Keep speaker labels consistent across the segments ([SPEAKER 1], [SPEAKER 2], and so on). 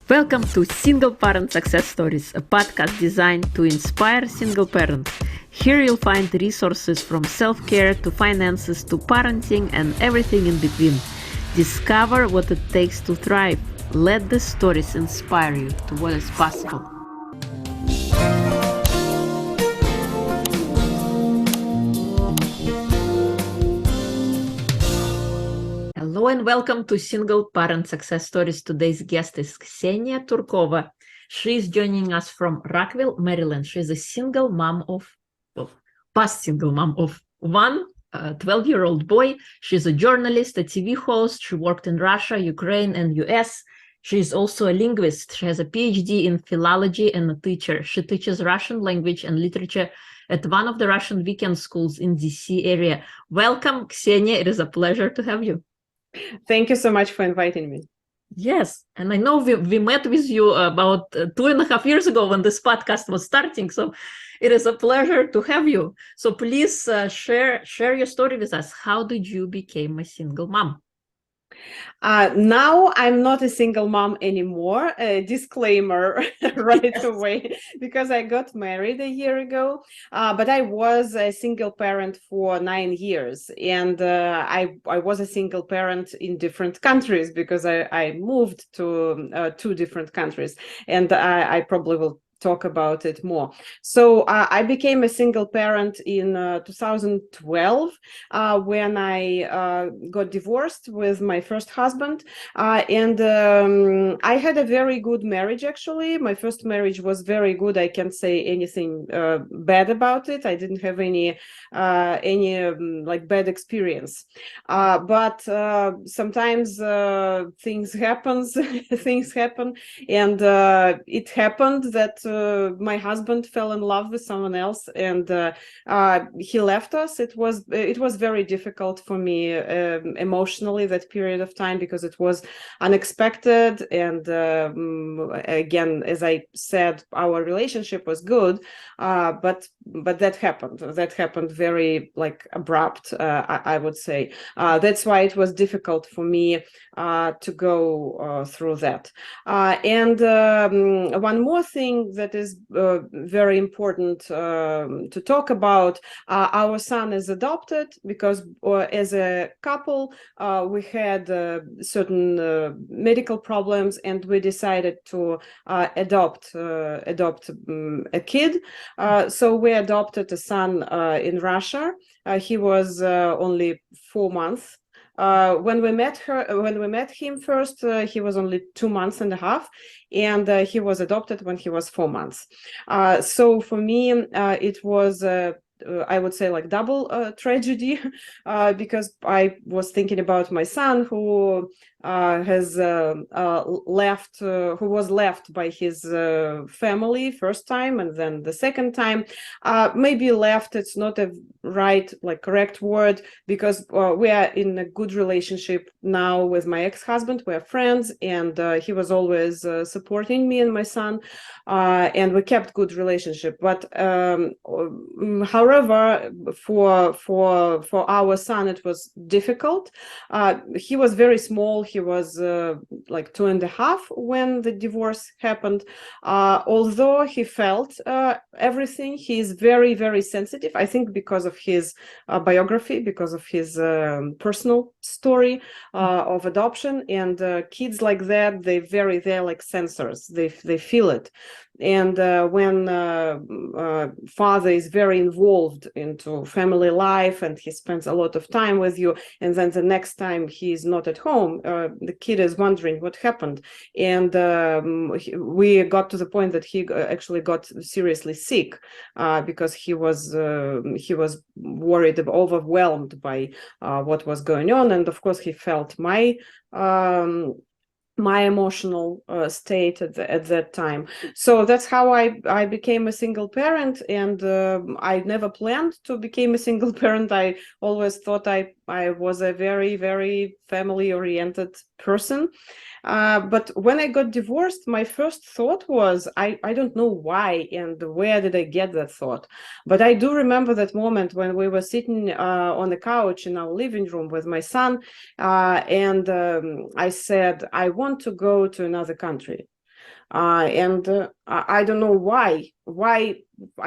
[SPEAKER 1] Welcome to Single Parent Success Stories, a podcast designed to inspire single parents. Here you'll find resources from self-care to finances to parenting and everything in between. Discover what it takes to thrive. Let the stories inspire you to what is possible. Hello and welcome to Single Parent Success Stories. Today's guest is Ksenia Turkova. She is joining us from Rockville, Maryland. She is a single mom past single mom of one 12-year-old boy. She's a journalist, a TV host. She worked in Russia, Ukraine, and US. She is also a linguist. She has a PhD in philology and a teacher. She teaches Russian language and literature at one of the Russian weekend schools in DC area. Welcome, Ksenia. It is a pleasure to have you.
[SPEAKER 2] Thank you so much for inviting me.
[SPEAKER 1] Yes, and I know we met with you about 2.5 years ago when this podcast was starting, so it is a pleasure to have you. So please share your story with us. How did you become a single mom?
[SPEAKER 2] Now I'm not a single mom anymore. Disclaimer right away, because I got married a year ago, but I was a single parent for 9 years, and I was a single parent in different countries because I moved to 2 different countries, and I probably will talk about it more. So I became a single parent in 2012 when I got divorced with my first husband, and I had a very good marriage. Actually, my first marriage was very good. I can't say anything bad about it. I didn't have any like bad experience, but sometimes things happen, and it happened that my husband fell in love with someone else, and he left us. It was very difficult for me emotionally that period of time, because it was unexpected, and again, as I said, our relationship was good, but that happened very like abrupt, I would say. That's why it was difficult for me to go through that. And one more thing that is very important to talk about: our son is adopted because as a couple we had certain medical problems, and we decided to adopt a kid. So we adopted a son in Russia. He was only 4 months. When we met him first, he was only 2.5 months, and he was adopted when he was 4 months. So for me, it was I would say like double tragedy, because I was thinking about my son who was left by his family first time, and then the second time. Maybe left, it's not a correct word, because we are in a good relationship now with my ex-husband. We are friends, and he was always supporting me and my son, and we kept good relationship. But however, for our son, it was difficult. He was very small. He was like 2.5 when the divorce happened. Although he felt everything, he is very, very sensitive. I think because of his biography, because of his personal story of adoption. And kids like that, they're like sensors. They feel it. And when father is very involved into family life, and he spends a lot of time with you, and then the next time he is not at home, the kid is wondering what happened. And we got to the point that he actually got seriously sick, because he was worried, overwhelmed by what was going on. And of course, he felt my emotional state at that time. So that's how I became a single parent, and I never planned to become a single parent. I always thought I was a very, very family-oriented person. But when I got divorced, my first thought was, I don't know why and where did I get that thought. But I do remember that moment when we were sitting on the couch in our living room with my son, and I said, I want to go to another country. I don't know why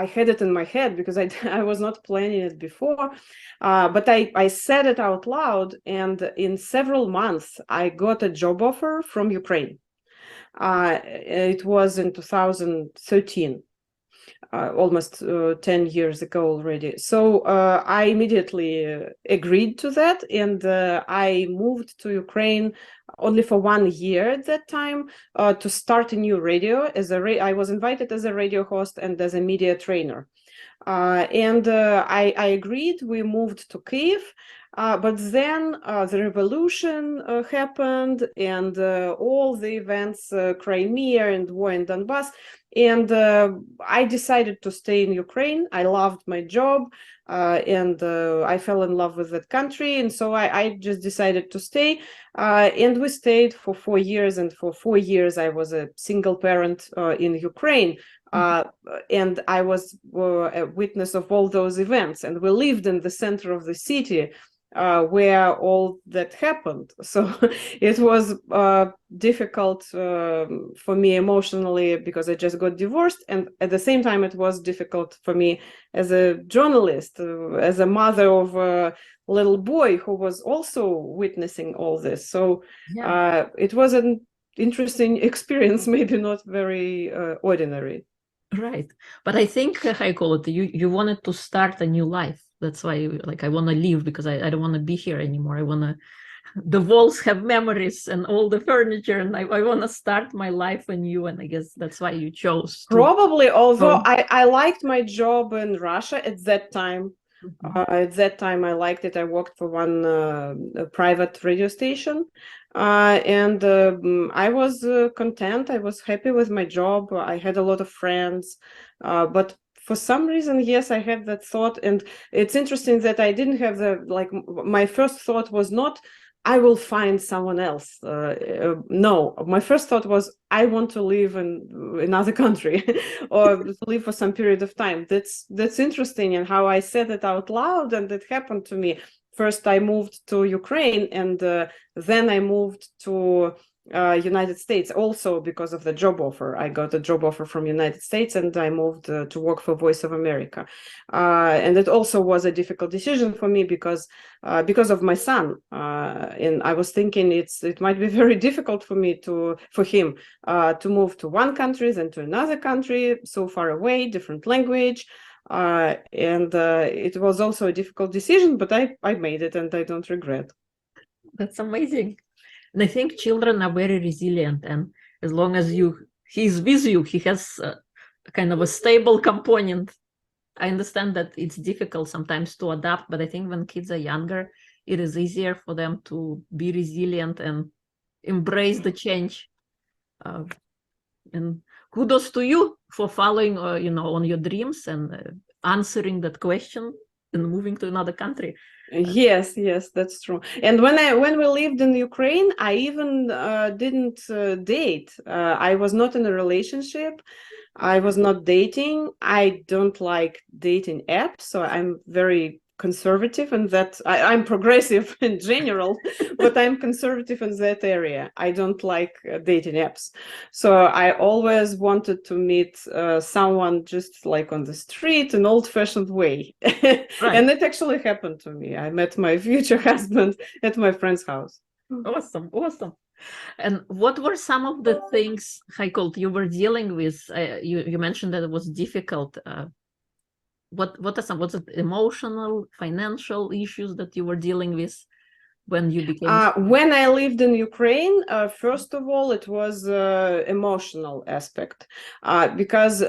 [SPEAKER 2] I had it in my head, because I was not planning it before, but I said it out loud, and in several months I got a job offer from Ukraine. It was in 2013. Almost 10 years ago already. So I immediately agreed to that, and I moved to Ukraine only for 1 year at that time to start a new radio. I was invited as a radio host and as a media trainer. I agreed. We moved to Kyiv, but then the revolution happened, and all the events, Crimea and war in Donbass, and I decided to stay in Ukraine. I loved my job, and I fell in love with that country, and so I just decided to stay. And we stayed for 4 years, and for 4 years I was a single parent in Ukraine. And I was a witness of all those events, and we lived in the center of the city where all that happened. So it was difficult for me emotionally, because I just got divorced, and at the same time it was difficult for me as a journalist, as a mother of a little boy who was also witnessing all this. So it was an interesting experience, maybe not very ordinary.
[SPEAKER 1] Right. But I think, I call it, you wanted to start a new life. That's why like I want to leave, because I don't want to be here anymore. I want to, the walls have memories and all the furniture, and I want to start my life anew. And I guess that's why you chose to.
[SPEAKER 2] Probably, although I liked my job in Russia at that time. At that time, I liked it. I worked for one private radio station, and I was content. I was happy with my job. I had a lot of friends, but for some reason, yes, I had that thought. And it's interesting that I didn't have my first thought was not, I will find someone else. No, my first thought was, I want to live in another country or live for some period of time. That's interesting, and how I said it out loud, and it happened to me. First, I moved to Ukraine, and then I moved to United States, also because of the job offer. I got a job offer from United States, and I moved to work for Voice of America. And it also was a difficult decision for me, because of my son. And I was thinking it might be very difficult for him to move to one country, then to another country, so far away, different language. And it was also a difficult decision, but I made it, and I don't regret.
[SPEAKER 1] That's amazing. And I think children are very resilient, and as long as he's with you, he has kind of a stable component. I understand that it's difficult sometimes to adapt, but I think when kids are younger, it is easier for them to be resilient and embrace the change. And kudos to you for following, on your dreams and answering that question and moving to another country.
[SPEAKER 2] Yes, that's true. And when we lived in Ukraine, I even didn't date. I was not in a relationship. I was not dating. I don't like dating apps, so I'm very conservative, and that I'm progressive in general, but I'm conservative in that area. I don't like dating apps. So I always wanted to meet someone just like on the street, an old-fashioned way.
[SPEAKER 1] Right.
[SPEAKER 2] And it actually happened to me. I met my future husband at my friend's house.
[SPEAKER 1] Awesome. And what were some of the things, Heikolt, you were dealing with? You mentioned that it was difficult. What are some, was it emotional, financial issues that you were dealing with when you became?
[SPEAKER 2] When I lived in Ukraine, first of all, it was emotional aspect, because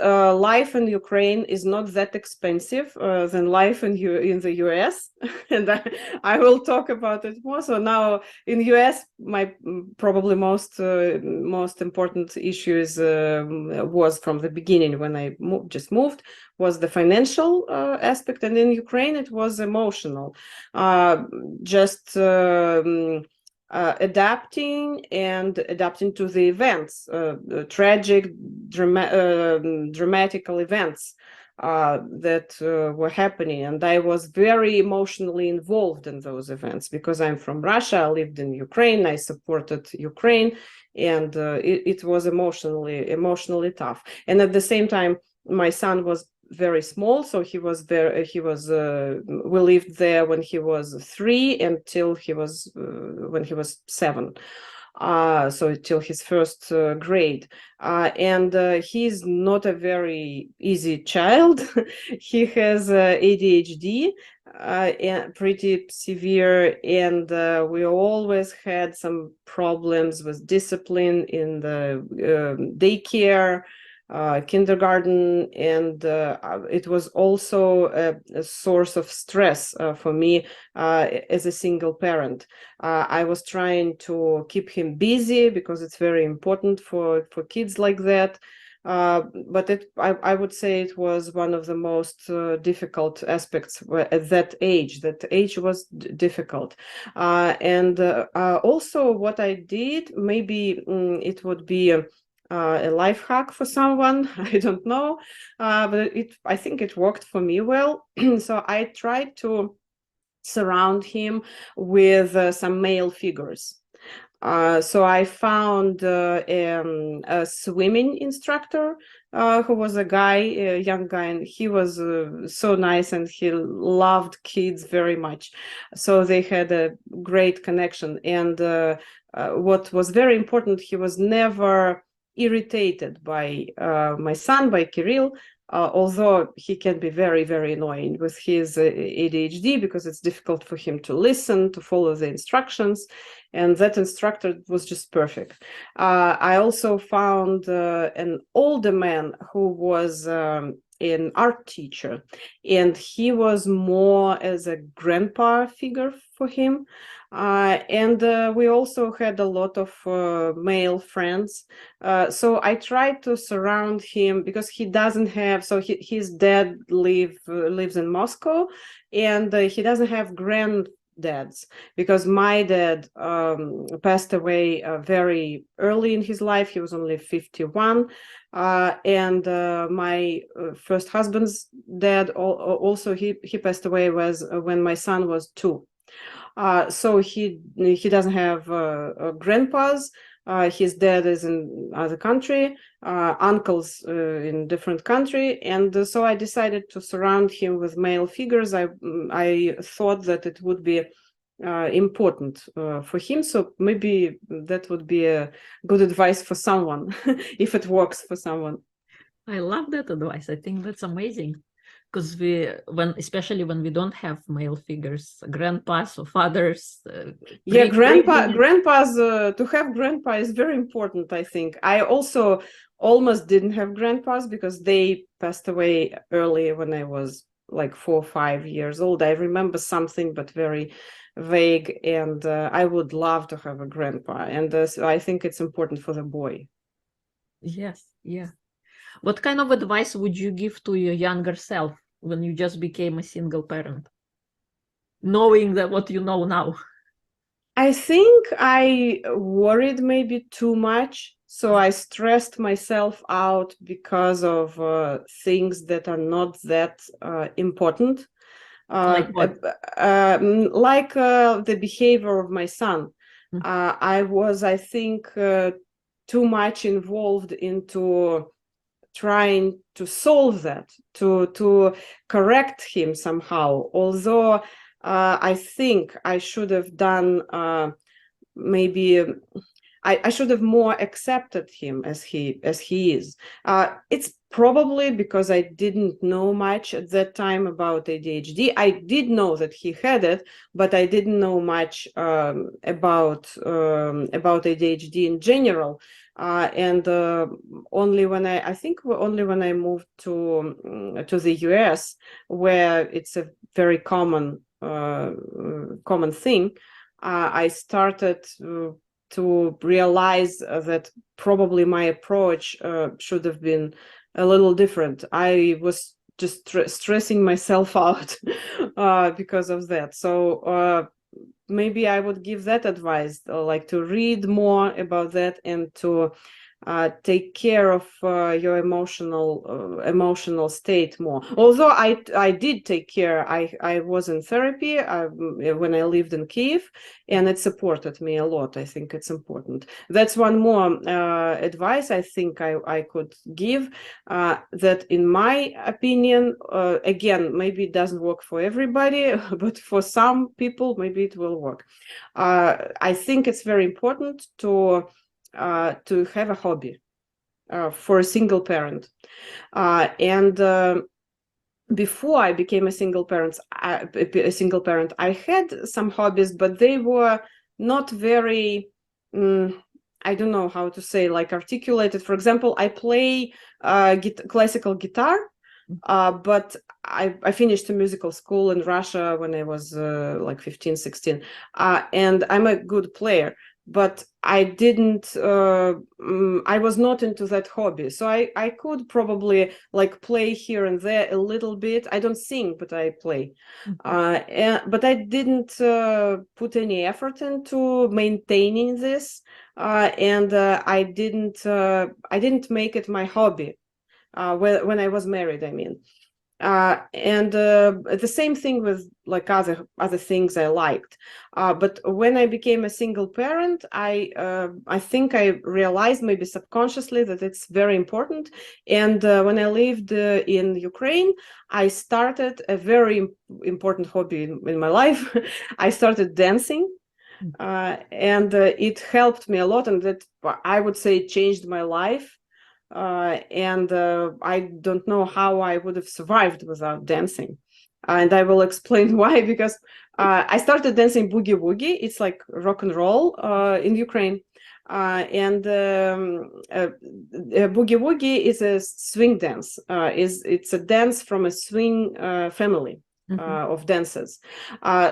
[SPEAKER 2] life in Ukraine is not that expensive than life in the US, and I will talk about it more. So now in US, my probably most important issues was from the beginning when I just moved, was the financial aspect, and in Ukraine it was emotional. Just adapting to the events, tragic, dramatical events that were happening, and I was very emotionally involved in those events because I'm from Russia. I lived in Ukraine. I supported Ukraine, and it was emotionally tough. And at the same time, my son was very small, so we lived there when he was 3 until he was when he was 7, so till his first grade. And he's not a very easy child. He has ADHD, and pretty severe, and we always had some problems with discipline in the daycare, kindergarten, and it was also a source of stress for me as a single parent. I was trying to keep him busy because it's very important for kids like that. But I would say it was one of the most difficult aspects at that age. That age was difficult. And also what I did, maybe it would be a life hack for someone, I don't know, but I think it worked for me well. So I tried to surround him with some male figures. So I found a swimming instructor who was a young guy, and he was so nice, and he loved kids very much. So they had a great connection. And what was very important, he was never irritated by my son, by Kirill, although he can be very, very annoying with his ADHD because it's difficult for him to listen, to follow the instructions. And that instructor was just perfect. I also found an older man who was an art teacher, and he was more as a grandpa figure for him. And we also had a lot of male friends. So I tried to surround him because he doesn't have, so his dad lives in Moscow, and he doesn't have granddads because my dad passed away very early in his life. He was only 51. And my first husband's dad also he passed away was when my son was 2. So he doesn't have grandpas. His dad is in other country, uncles in different country, and so I decided to surround him with male figures. I thought that it would be important for him, so maybe that would be a good advice for someone if it works for someone.
[SPEAKER 1] I love that advice. I think that's amazing. Because especially when we don't have male figures, grandpas or fathers.
[SPEAKER 2] Yeah, grandpas, to have grandpa is very important, I think. I also almost didn't have grandpas because they passed away early when I was like 4 or 5 years old. I remember something, but very vague, and I would love to have a grandpa, and so I think it's important for the boy.
[SPEAKER 1] Yes, yeah. What kind of advice would you give to your younger self when you just became a single parent, knowing that what you know now?
[SPEAKER 2] I think I worried maybe too much. So I stressed myself out because of things that are not that important.
[SPEAKER 1] Like what?
[SPEAKER 2] Like the behavior of my son.
[SPEAKER 1] Mm.
[SPEAKER 2] I was, I think, too much involved into trying to solve that, to correct him somehow. Although I think I should have done maybe I should have more accepted him as he is. It's probably because I didn't know much at that time about ADHD. I did know that he had it, but I didn't know much about ADHD in general. And only when I think only when I moved to the US, where it's a very common thing, I started to realize that probably my approach should have been a little different. I was just stressing myself out because of that. So maybe I would give that advice, like to read more about that and to take care of your emotional state more. Although I did take care, I was in therapy when I lived in Kiev, and it supported me a lot. I think it's important. That's one more advice I think I could give, that in my opinion, again, maybe it doesn't work for everybody, but for some people, maybe it will work. I think it's very important to have a hobby for a single parent. And before I became a single parent, I had some hobbies, but they were not very, I don't know how to say, like articulated. For example, I play classical guitar, but I finished a musical school in Russia when I was like 15, 16, and I'm a good player, but I didn't, I was not into that hobby. So I could probably like play here and there a little bit. I don't sing, but I play. But I didn't put any effort into maintaining this. And I didn't make it my hobby when I was married, I mean. And the same thing with like other things I liked, but when I became a single parent, I think I realized, maybe subconsciously, that it's very important. And when I lived in Ukraine, I started a very important hobby in my life. I started dancing, and it helped me a lot, and that, I would say, changed my life. And I don't know how I would have survived without dancing. And I will explain why, because I started dancing boogie woogie. It's like rock and roll in Ukraine. And boogie woogie is a swing dance. It's a dance from a swing family. Of dancers.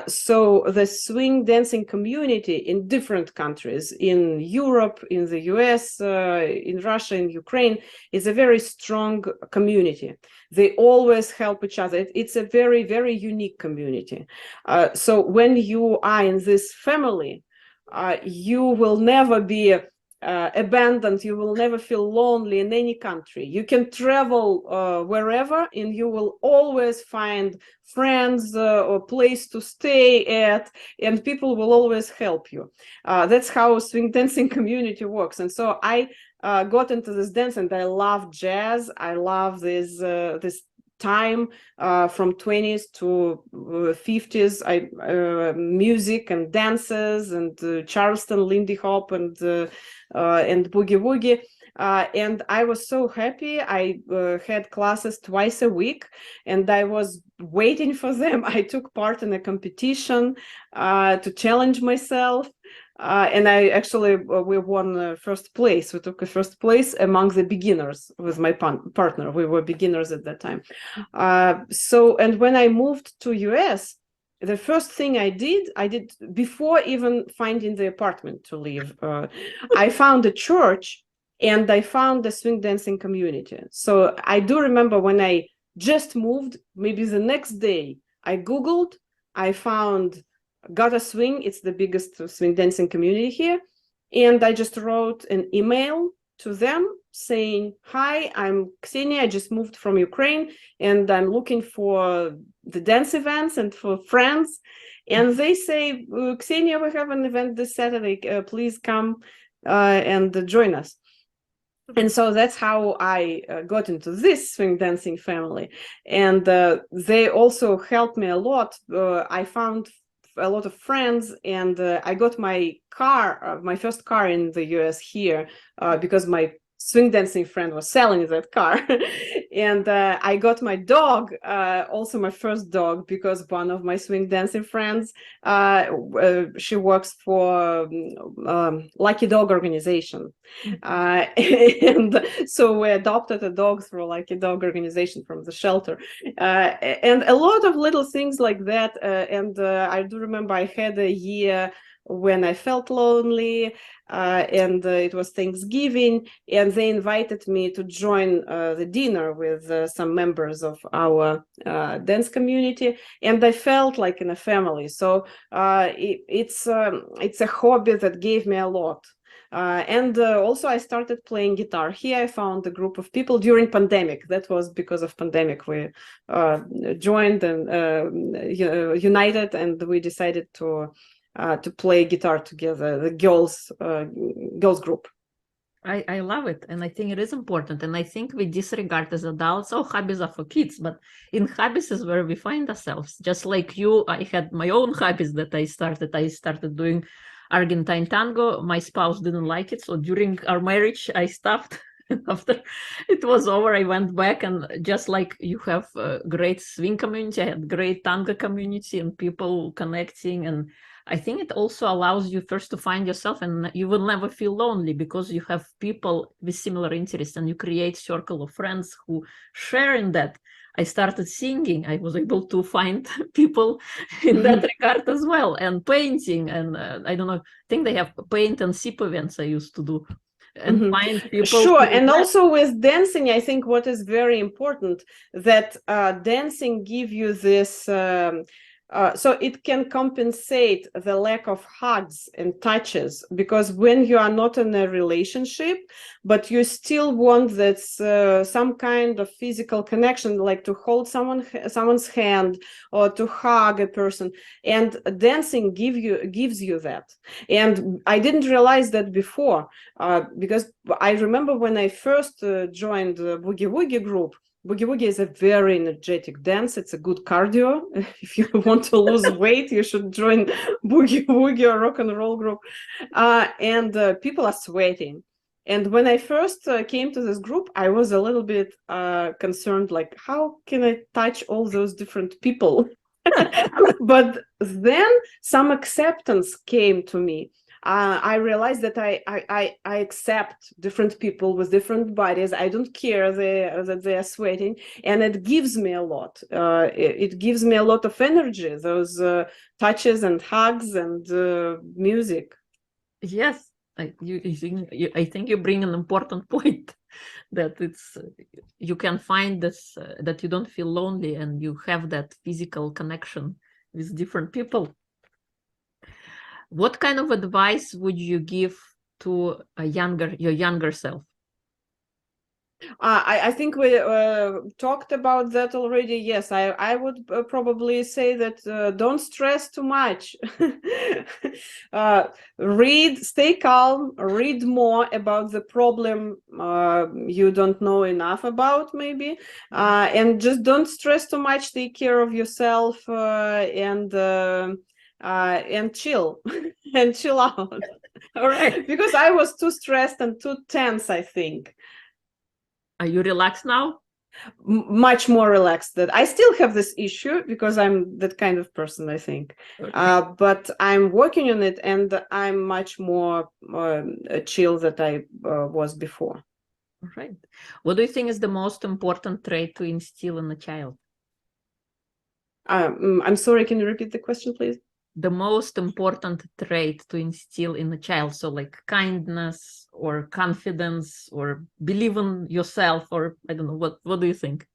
[SPEAKER 2] So the swing dancing community in different countries, in Europe, in the US, in Russia, in Ukraine, is a very strong community. They always help each other. It's a very, very unique community. So when you are in this family, you will never be abandoned. You will never feel lonely in any country. You can travel wherever, and you will always find friends or place to stay at, and people will always help you. That's how swing dancing community works. And so I got into this dance, and I love jazz. I love this time from 20s to 50s, music and dances, and Charleston, Lindy Hop, and boogie woogie. And I was so happy. I had classes twice a week, and I was waiting for them. I took part in a competition to challenge myself. And I actually, we won first place. We took a first place among the beginners with my partner. We were beginners at that time. And when I moved to US, the first thing I did before even finding the apartment to live, I found a church, and I found the swing dancing community. So I do remember when I just moved, maybe the next day, I Googled, I found Gotta Swing. It's the biggest swing dancing community here. And I just wrote an email to them saying, "Hi, I'm Ksenia. I just moved from Ukraine, and I'm looking for the dance events and for friends." And they say, "Ksenia, we have an event this Saturday. Please come and join us." And so that's how I got into this swing dancing family. And they also helped me a lot. I found a lot of friends, and I got my car, my first car in the US here, because my swing dancing friend was selling that car. And I got my dog, also my first dog, because one of my swing dancing friends, she works for Lucky Dog organization. And so we adopted a dog through Lucky Dog organization from the shelter. And a lot of little things like that. And I do remember I had a year when I felt lonely, and it was Thanksgiving, and they invited me to join the dinner with some members of our dance community, and I felt like in a family. So it's a hobby that gave me a lot. And also I started playing guitar. Here I found a group of people during pandemic. That was because of pandemic. We joined and united, and we decided to play guitar together, the girls group.
[SPEAKER 1] I love it, and I think it is important. And I think we disregard as adults, oh, hobbies are for kids, but in hobbies is where we find ourselves. Just like you, I had my own hobbies that I started. I started doing Argentine tango. My spouse didn't like it, so during our marriage, I stopped. And after it was over, I went back, and just like you have a great swing community, I had great tango community and people connecting. And I think it also allows you first to find yourself, and you will never feel lonely because you have people with similar interests, and you create circle of friends who share in that. I started singing. I was able to find people in that regard as well, and painting. And I don't know, I think they have paint and sip events I used to do, and find people.
[SPEAKER 2] Sure. And also with dancing, I think what is very important that dancing give you this so it can compensate the lack of hugs and touches, because when you are not in a relationship, but you still want that some kind of physical connection, like to hold someone's hand or to hug a person, and dancing gives you that. And I didn't realize that before, because I remember when I first joined the Boogie Woogie group. Boogie Woogie is a very energetic dance. It's a good cardio. If you want to lose weight, you should join Boogie Woogie or rock and roll group. And people are sweating. And when I first came to this group, I was a little bit concerned, like, how can I touch all those different people? But then some acceptance came to me. I realized that I accept different people with different bodies. I don't care that they are sweating, and it gives me a lot. It gives me a lot of energy, those touches and hugs and music.
[SPEAKER 1] Yes, I think you bring an important point, that it's you can find this, that you don't feel lonely, and you have that physical connection with different people. What kind of advice would you give to your younger self?
[SPEAKER 2] I think we talked about that already. Yes, I would probably say that don't stress too much. Stay calm, read more about the problem you don't know enough about, maybe, and just don't stress too much. Take care of yourself and chill and chill out.
[SPEAKER 1] All right.
[SPEAKER 2] Because I was too stressed and too tense, I think.
[SPEAKER 1] Are you relaxed now?
[SPEAKER 2] Much more relaxed. That I still have this issue because I'm that kind of person, I think. Okay. But I'm working on it, and I'm much more chill than I was before.
[SPEAKER 1] All right. What do you think is the most important trait to instill in a child?
[SPEAKER 2] I'm sorry, can you repeat the question, please?
[SPEAKER 1] The most important trait to instill in a child, so like kindness or confidence or believe in yourself, or I don't know, what do you think?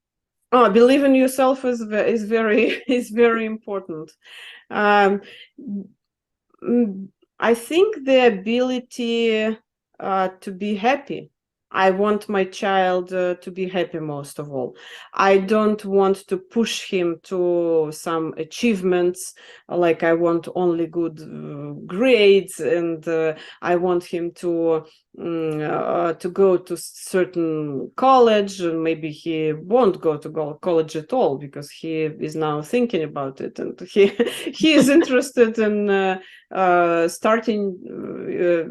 [SPEAKER 2] Oh, believe in yourself is very important. I think the ability to be happy. I want my child to be happy most of all. I don't want to push him to some achievements, like I want only good grades, and I want him to go to certain college, and maybe he won't go to college at all because he is now thinking about it, and he is interested in starting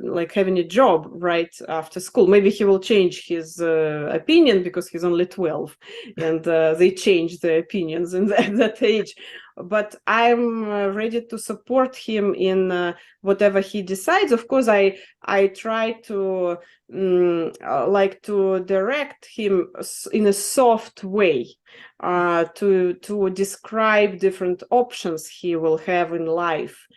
[SPEAKER 2] like having a job right after school. Maybe he will change his opinion because he's only 12, and they change their opinions in that age. But I'm ready to support him in whatever he decides. Of course, I try to like to direct him in a soft way, to describe different options he will have in life,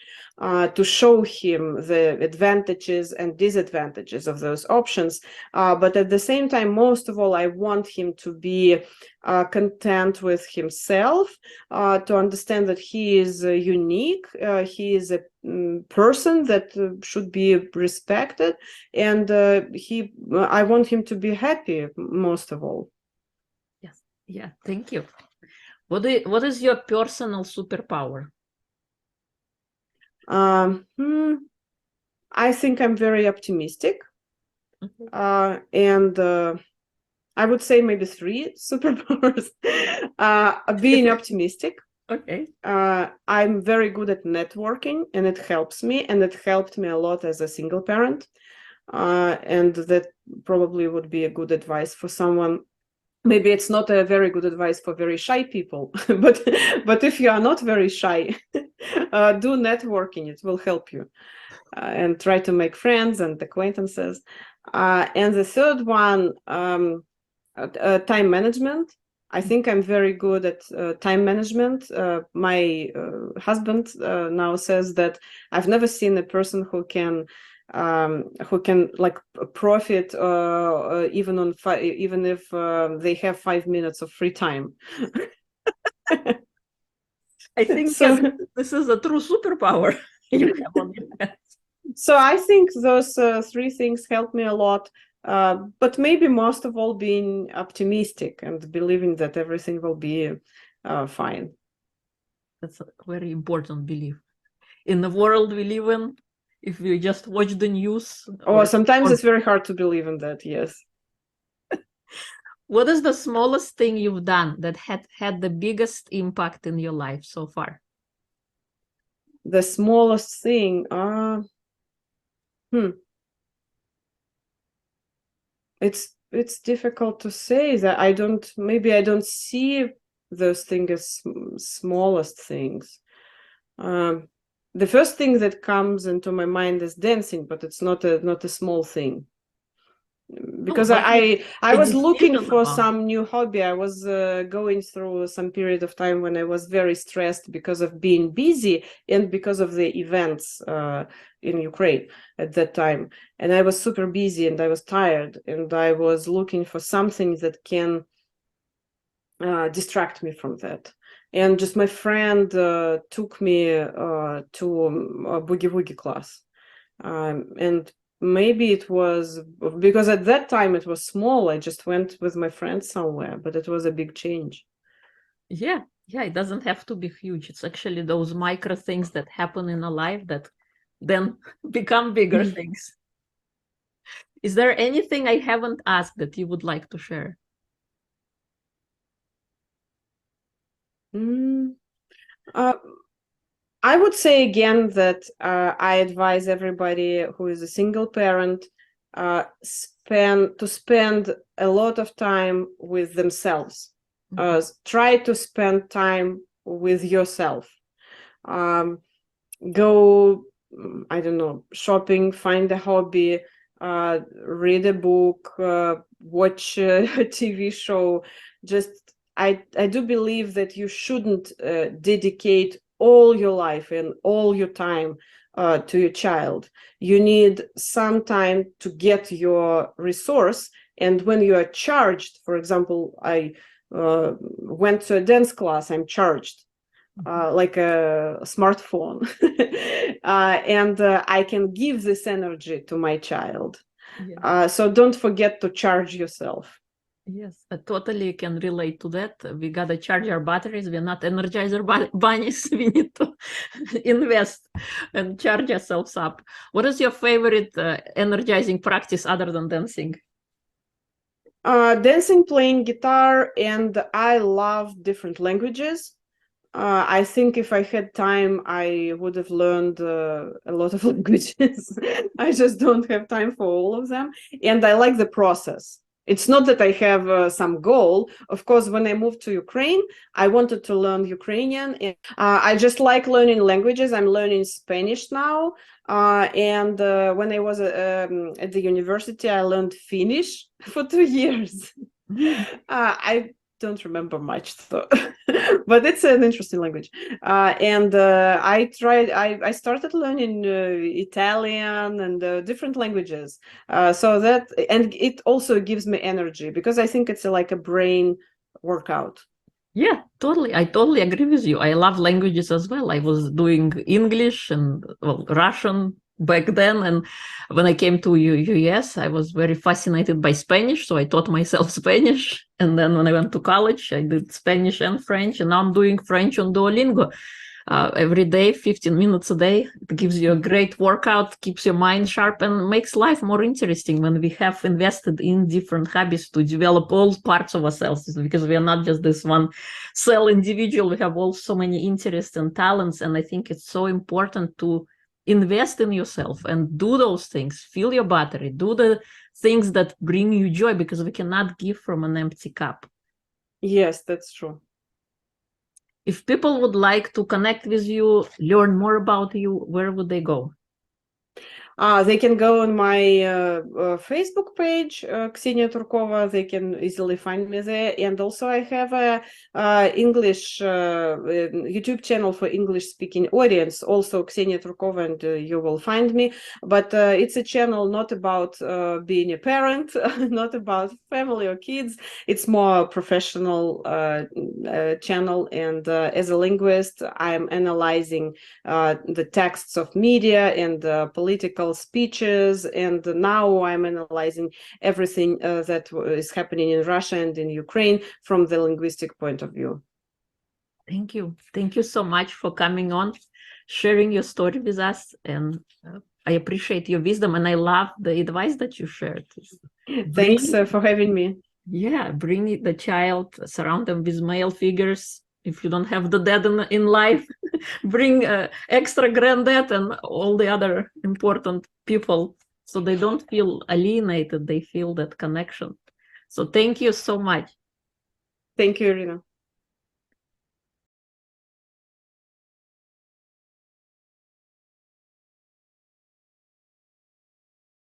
[SPEAKER 2] to show him the advantages and disadvantages of those options. But at the same time, most of all, I want him to be content with himself, to understand that he is unique, he is a person that should be respected, and I want him to be happy most of all.
[SPEAKER 1] Yes. Yeah. Thank you. What is your personal superpower?
[SPEAKER 2] I think I'm very optimistic, and I would say maybe 3 superpowers. Being optimistic.
[SPEAKER 1] Okay.
[SPEAKER 2] I'm very good at networking, and it helps me, and it helped me a lot as a single parent. And that probably would be a good advice for someone. Maybe it's not a very good advice for very shy people, but if you are not very shy, do networking. It will help you, and try to make friends and acquaintances. And the third one, time management. I think I'm very good at time management. My husband now says that I've never seen a person who can like profit even on even if they have 5 minutes of free time.
[SPEAKER 1] I think
[SPEAKER 2] So,
[SPEAKER 1] this is a true superpower you have on your hands.
[SPEAKER 2] So I think those 3 things help me a lot. But maybe most of all, being optimistic and believing that everything will be fine.
[SPEAKER 1] That's a very important belief. In the world we live in, if you just watch the news.
[SPEAKER 2] Sometimes it's very hard to believe in that, yes.
[SPEAKER 1] What is the smallest thing you've done that had the biggest impact in your life so far?
[SPEAKER 2] The smallest thing, it's difficult to say. That maybe I don't see those things as smallest things. The first thing that comes into my mind is dancing, but it's not a small thing. Because I was looking for some new hobby. I was going through some period of time when I was very stressed because of being busy and because of the events in Ukraine at that time. And I was super busy and I was tired, and I was looking for something that can distract me from that. And just my friend took me to a boogie woogie class, and maybe it was because at that time it was small. I just went with my friends somewhere, but it was a big change.
[SPEAKER 1] Yeah, it doesn't have to be huge. It's actually those micro things that happen in a life that then become bigger things. Is there anything I haven't asked that you would like to share?
[SPEAKER 2] I would say again that I advise everybody who is a single parent spend a lot of time with themselves. Try to spend time with yourself. Go, I don't know, shopping, find a hobby, read a book, watch a TV show. Just I do believe that you shouldn't dedicate all your life and all your time to your child. You need some time to get your resource. And when you are charged, for example, I went to a dance class, I'm charged like a smartphone. And I can give this energy to my child. So don't forget to charge yourself.
[SPEAKER 1] Yes, I totally can relate to that. We gotta charge our batteries. We're not energizer bunnies. We need to invest and charge ourselves up. What is your favorite energizing practice other than dancing?
[SPEAKER 2] Dancing, playing guitar, and I love different languages. I think if I had time, I would have learned a lot of languages. I just don't have time for all of them. And I like the process. It's not that I have some goal. Of course, when I moved to Ukraine, I wanted to learn Ukrainian. And, I just like learning languages. I'm learning Spanish now. And when I was at the university, I learned Finnish for 2 years. I don't remember much though, but it's an interesting language. And I started learning Italian and different languages. So that, and it also gives me energy because I think it's like a brain workout.
[SPEAKER 1] Yeah, totally. I totally agree with you. I love languages as well. I was doing English and Russian back then. And when I came to US, I was very fascinated by Spanish. So I taught myself Spanish. And then when I went to college, I did Spanish and French. And now I'm doing French on Duolingo. Every day, 15 minutes a day. It gives you a great workout, keeps your mind sharp, and makes life more interesting when we have invested in different hobbies to develop all parts of ourselves, because we are not just this one cell individual. We have all so many interests and talents, and I think it's so important to invest in yourself and do those things, fill your battery, do the things that bring you joy, because we cannot give from an empty cup.
[SPEAKER 2] Yes, that's true.
[SPEAKER 1] If people would like to connect with you, learn more about you, where would they go?
[SPEAKER 2] They can go on my Facebook page, Ksenia Turkova. They can easily find me there. And also I have a English YouTube channel for English-speaking audience, also Ksenia Turkova, and you will find me. But it's a channel not about being a parent, not about family or kids. It's more professional channel. And as a linguist, I'm analyzing the texts of media and political speeches, and now I'm analyzing everything that is happening in Russia and in Ukraine from the linguistic point of view.
[SPEAKER 1] Thank you. Thank you so much for coming on, sharing your story with us, and I appreciate your wisdom, and I love the advice that you shared.
[SPEAKER 2] Thanks for having me.
[SPEAKER 1] Yeah, bring the child, surround them with male figures. If you don't have the dad in life, bring extra granddad and all the other important people, so they don't feel alienated, they feel that connection. So thank you so much.
[SPEAKER 2] Thank you, Irina.